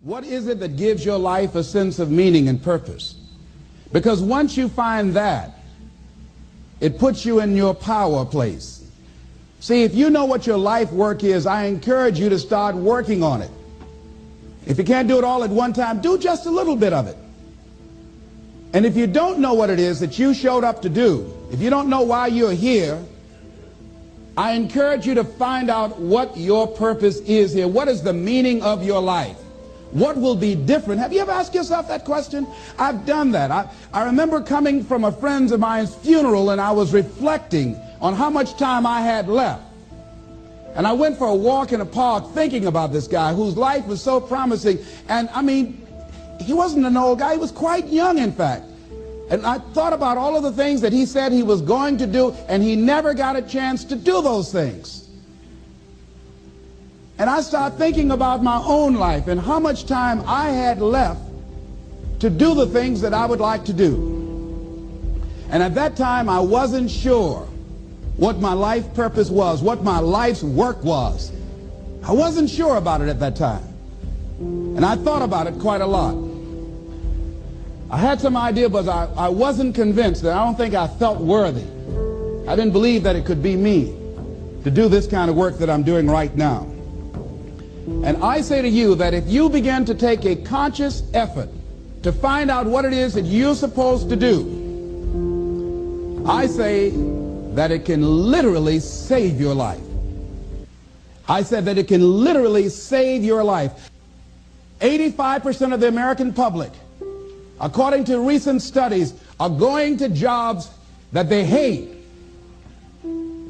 What is it that gives your life a sense of meaning and purpose? Because once you find that, it puts you in your power place. See, if you know what your life work is, I encourage you to start working on it. If you can't do it all at one time, do just a little bit of it. And if you don't know what it is that you showed up to do, if you don't know why you're here, I encourage you to find out what your purpose is here. What is the meaning of your life? What will be different? Have you ever asked yourself that question? I've done that. I remember coming from a friend of mine's funeral, and I was reflecting on how much time I had left. And I went for a walk in a park thinking about this guy whose life was so promising. And I mean, he wasn't an old guy. He was quite young, in fact. And I thought about all of the things that he said he was going to do, and he never got a chance to do those things. And I started thinking about my own life and how much time I had left to do the things that I would like to do. And at that time, I wasn't sure what my life purpose was, what my life's work was. I wasn't sure about it at that time. And I thought about it quite a lot. I had some idea, but I wasn't convinced. I don't think I felt worthy. I didn't believe that it could be me to do this kind of work that I'm doing right now. And I say to you that if you begin to take a conscious effort to find out what it is that you're supposed to do, I say that it can literally save your life. I said that it can literally save your life. 85% of the American public, according to recent studies, are going to jobs that they hate,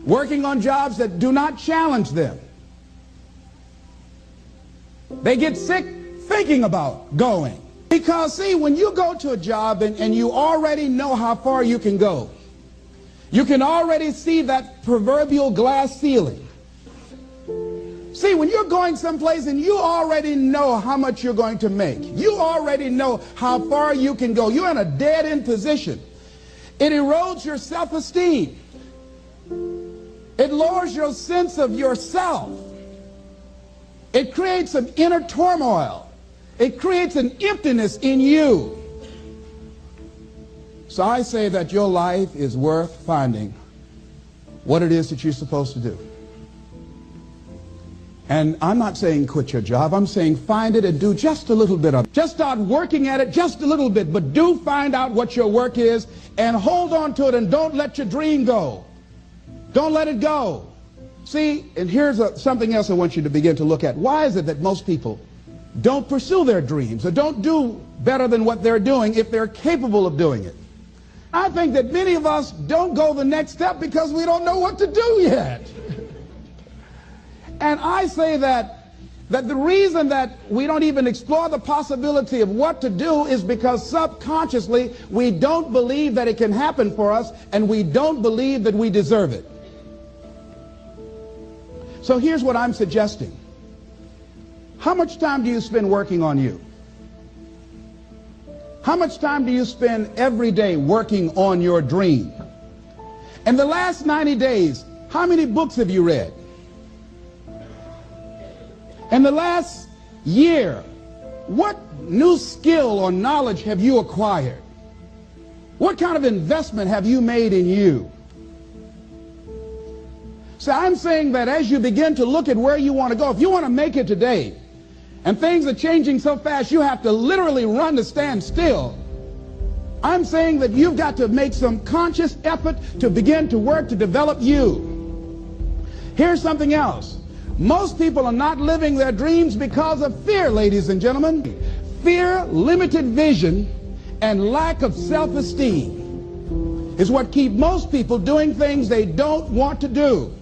working on jobs that do not challenge them. They get sick thinking about going. Because, see, when you go to a job and you already know how far you can go, you can already see that proverbial glass ceiling. See, when you're going someplace and you already know how much you're going to make, you already know how far you can go, you're in a dead-end position. It erodes your self-esteem. It lowers your sense of yourself. It creates an inner turmoil. It creates an emptiness in you. So I say that your life is worth finding what it is that you're supposed to do. And I'm not saying quit your job. I'm saying find it and do just a little bit of it. Just start working at it just a little bit, but do find out what your work is and hold on to it, and don't let your dream go. Don't let it go. See, and here's something else I want you to begin to look at. Why is it that most people don't pursue their dreams or don't do better than what they're doing if they're capable of doing it? I think that many of us don't go the next step because we don't know what to do yet. And I say that the reason that we don't even explore the possibility of what to do is because subconsciously we don't believe that it can happen for us, and we don't believe that we deserve it. So here's what I'm suggesting. How much time do you spend working on you? How much time do you spend every day working on your dream? In the last 90 days, how many books have you read? In the last year, what new skill or knowledge have you acquired? What kind of investment have you made in you? So I'm saying that as you begin to look at where you want to go, if you want to make it today, and things are changing so fast you have to literally run to stand still, I'm saying that you've got to make some conscious effort to begin to work to develop you. Here's something else. Most people are not living their dreams because of fear, ladies and gentlemen. Fear, limited vision, and lack of self-esteem is what keep most people doing things they don't want to do.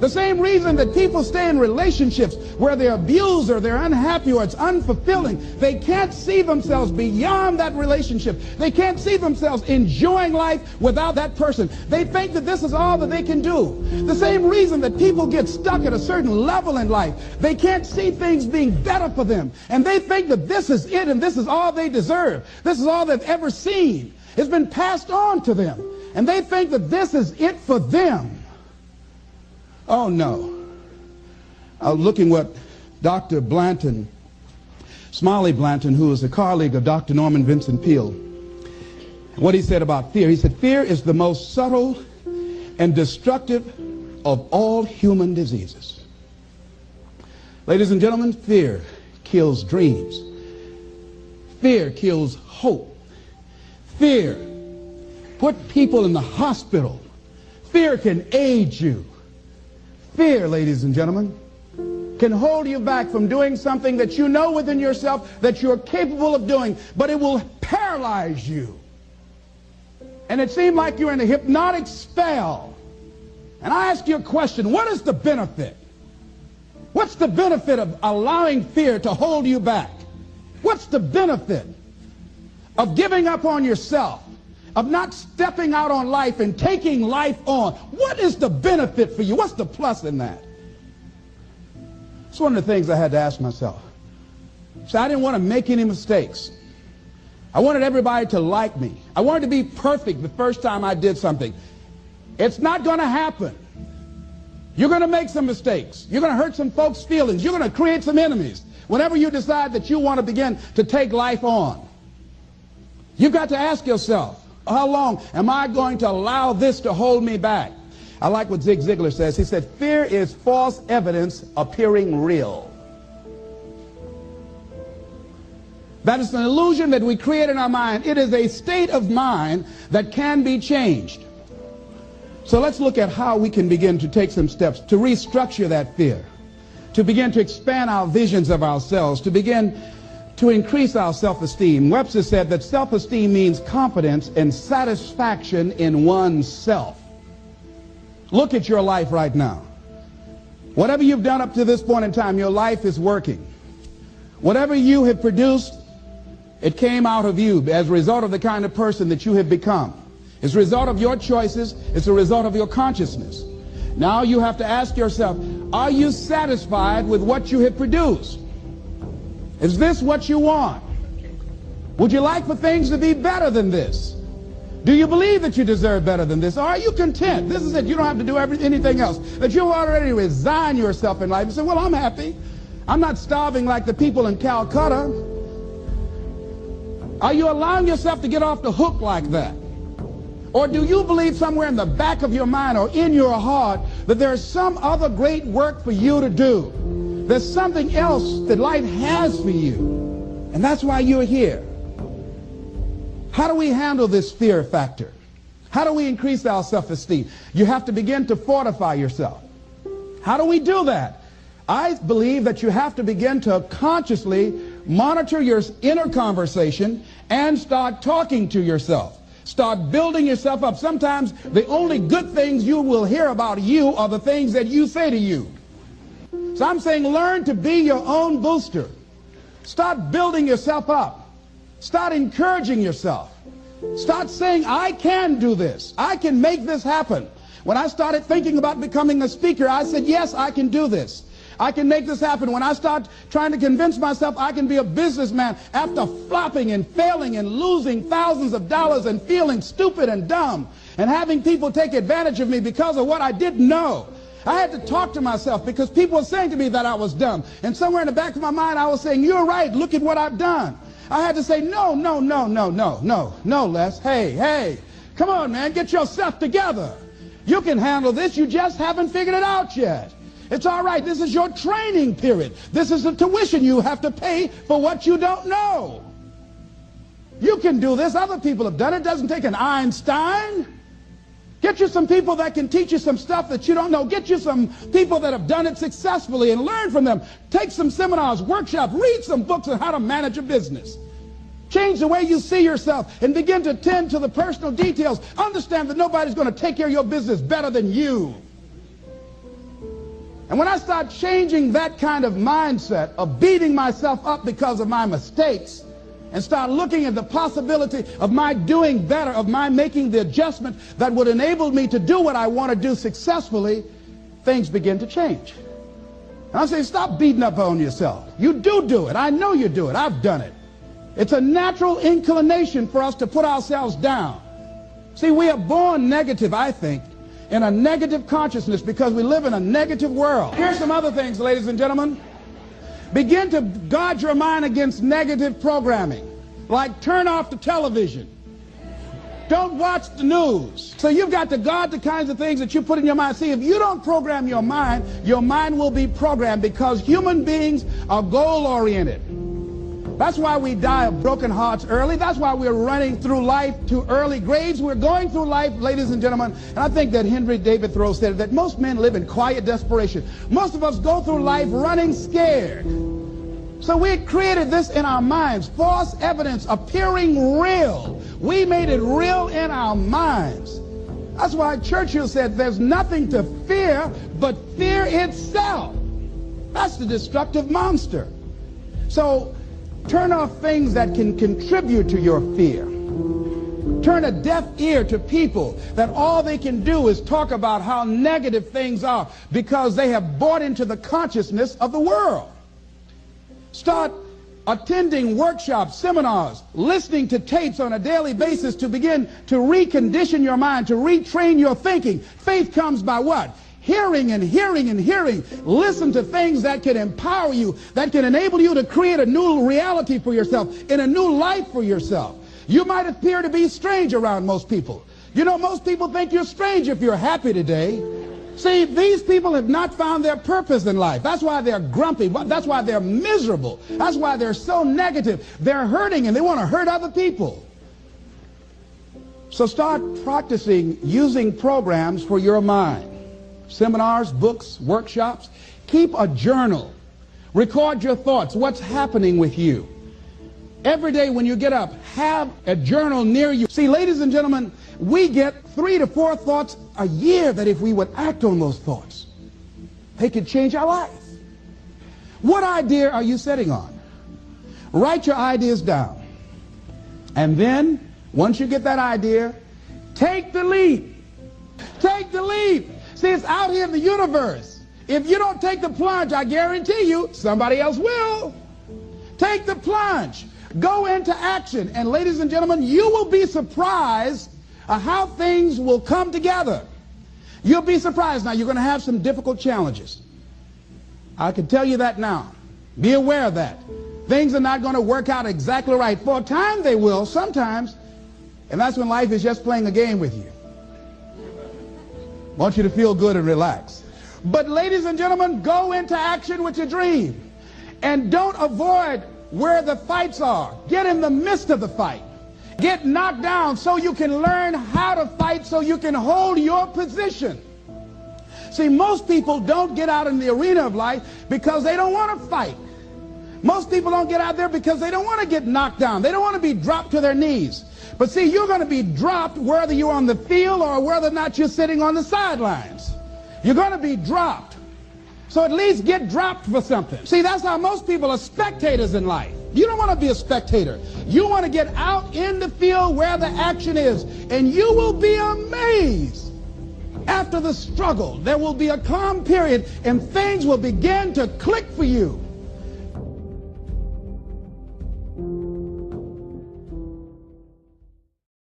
The same reason that people stay in relationships where they're abused or they're unhappy or it's unfulfilling, they can't see themselves beyond that relationship. They can't see themselves enjoying life without that person. They think that this is all that they can do. The same reason that people get stuck at a certain level in life, they can't see things being better for them. And they think that this is it and this is all they deserve. This is all they've ever seen. It's been passed on to them. And they think that this is it for them. Oh no. I was looking what Dr. Blanton Smiley Blanton, who is a colleague of Dr. Norman Vincent Peale, what he said about fear. He said, fear is the most subtle and destructive of all human diseases. Ladies and gentlemen, fear kills dreams. Fear kills hope. Fear put people in the hospital. Fear can age you. Fear, ladies and gentlemen, can hold you back from doing something that you know within yourself that you're capable of doing, but it will paralyze you. And it seemed like you're in a hypnotic spell. And I ask you a question, what is the benefit? What's the benefit of allowing fear to hold you back? What's the benefit of giving up on yourself, of not stepping out on life and taking life on? What is the benefit for you? What's the plus in that? It's one of the things I had to ask myself. So I didn't want to make any mistakes. I wanted everybody to like me. I wanted to be perfect the first time I did something. It's not going to happen. You're going to make some mistakes. You're going to hurt some folks' feelings. You're going to create some enemies whenever you decide that you want to begin to take life on. You've got to ask yourself, how long am I going to allow this to hold me back? I like what Zig Ziglar says. He said, fear is false evidence appearing real. That is an illusion that we create in our mind. It is a state of mind that can be changed. So let's look at how we can begin to take some steps to restructure that fear, to begin to expand our visions of ourselves, to begin to increase our self-esteem. Webster said that self-esteem means confidence and satisfaction in oneself. Look at your life right now. Whatever you've done up to this point in time, your life is working. Whatever you have produced, it came out of you as a result of the kind of person that you have become. It's a result of your choices. It's a result of your consciousness. Now you have to ask yourself, are you satisfied with what you have produced? Is this what you want? Would you like for things to be better than this? Do you believe that you deserve better than this? Or are you content? This is it. You don't have to do anything else. That you already resign yourself in life and say, well, I'm happy. I'm not starving like the people in Calcutta. Are you allowing yourself to get off the hook like that? Or do you believe somewhere in the back of your mind or in your heart that there's some other great work for you to do? There's something else that life has for you. And that's why you're here. How do we handle this fear factor? How do we increase our self-esteem? You have to begin to fortify yourself. How do we do that? I believe that you have to begin to consciously monitor your inner conversation and start talking to yourself. Start building yourself up. Sometimes the only good things you will hear about you are the things that you say to you. So I'm saying learn to be your own booster. Start building yourself up. Start encouraging yourself. Start saying, I can do this. I can make this happen. When I started thinking about becoming a speaker, I said, yes, I can do this. I can make this happen. When I start trying to convince myself I can be a businessman after flopping and failing and losing thousands of dollars and feeling stupid and dumb and having people take advantage of me because of what I didn't know, I had to talk to myself because people were saying to me that I was dumb. And somewhere in the back of my mind, I was saying, you're right. Look at what I've done. I had to say, no, Les. Hey, come on, man. Get yourself together. You can handle this. You just haven't figured it out yet. It's all right. This is your training period. This is the tuition you have to pay for what you don't know. You can do this. Other people have done it. It doesn't take an Einstein. Get you some people that can teach you some stuff that you don't know. Get you some people that have done it successfully and learn from them. Take some seminars, workshops, read some books on how to manage a business. Change the way you see yourself and begin to tend to the personal details. Understand that nobody's going to take care of your business better than you. And when I start changing that kind of mindset of beating myself up because of my mistakes and start looking at the possibility of my doing better, of my making the adjustment that would enable me to do what I want to do successfully, things begin to change. And I'm saying, stop beating up on yourself. You do it. I know you do it. I've done it. It's a natural inclination for us to put ourselves down. See, we are born negative, I think, in a negative consciousness because we live in a negative world. Here's some other things, ladies and gentlemen. Begin to guard your mind against negative programming, like turn off the television. Don't watch the news. So you've got to guard the kinds of things that you put in your mind. See, if you don't program your mind will be programmed, because human beings are goal-oriented. That's why we die of broken hearts early. That's why we're running through life to early graves. We're going through life, ladies and gentlemen, and I think that Henry David Thoreau said that most men live in quiet desperation. Most of us go through life running scared. So we created this in our minds, false evidence appearing real. We made it real in our minds. That's why Churchill said there's nothing to fear but fear itself. That's the destructive monster. So turn off things that can contribute to your fear. Turn a deaf ear to people that all they can do is talk about how negative things are, because they have bought into the consciousness of the world. Start attending workshops, seminars, listening to tapes on a daily basis to begin to recondition your mind, to retrain your thinking. Faith comes by what? Hearing and hearing and hearing. Listen to things that can empower you, that can enable you to create a new reality for yourself, and a new life for yourself. You might appear to be strange around most people. You know, most people think you're strange if you're happy today. See, these people have not found their purpose in life. That's why they're grumpy. That's why they're miserable. That's why they're so negative. They're hurting and they want to hurt other people. So start practicing using programs for your mind. Seminars, books, workshops. Keep a journal. Record your thoughts. What's happening with you? Every day when you get up, have a journal near you. See, ladies and gentlemen, we get 3 to 4 thoughts a year that if we would act on those thoughts, they could change our life. What idea are you sitting on? Write your ideas down. And then, once you get that idea, take the leap. Take the leap. See, it's out here in the universe. If you don't take the plunge, I guarantee you, somebody else will. Take the plunge. Go into action. And ladies and gentlemen, you will be surprised how things will come together. You'll be surprised. Now, you're going to have some difficult challenges. I can tell you that now. Be aware of that. Things are not going to work out exactly right. For a time they will, sometimes. And that's when life is just playing a game with you. I want you to feel good and relax. But ladies and gentlemen, go into action with your dream. And don't avoid where the fights are. Get in the midst of the fight. Get knocked down so you can learn how to fight, so you can hold your position. See, most people don't get out in the arena of life because they don't want to fight. Most people don't get out there because they don't want to get knocked down. They don't want to be dropped to their knees. But see, you're going to be dropped whether you're on the field or whether or not you're sitting on the sidelines. You're going to be dropped. So at least get dropped for something. See, that's how most people are spectators in life. You don't want to be a spectator. You want to get out in the field where the action is. And you will be amazed. After the struggle, there will be a calm period and things will begin to click for you.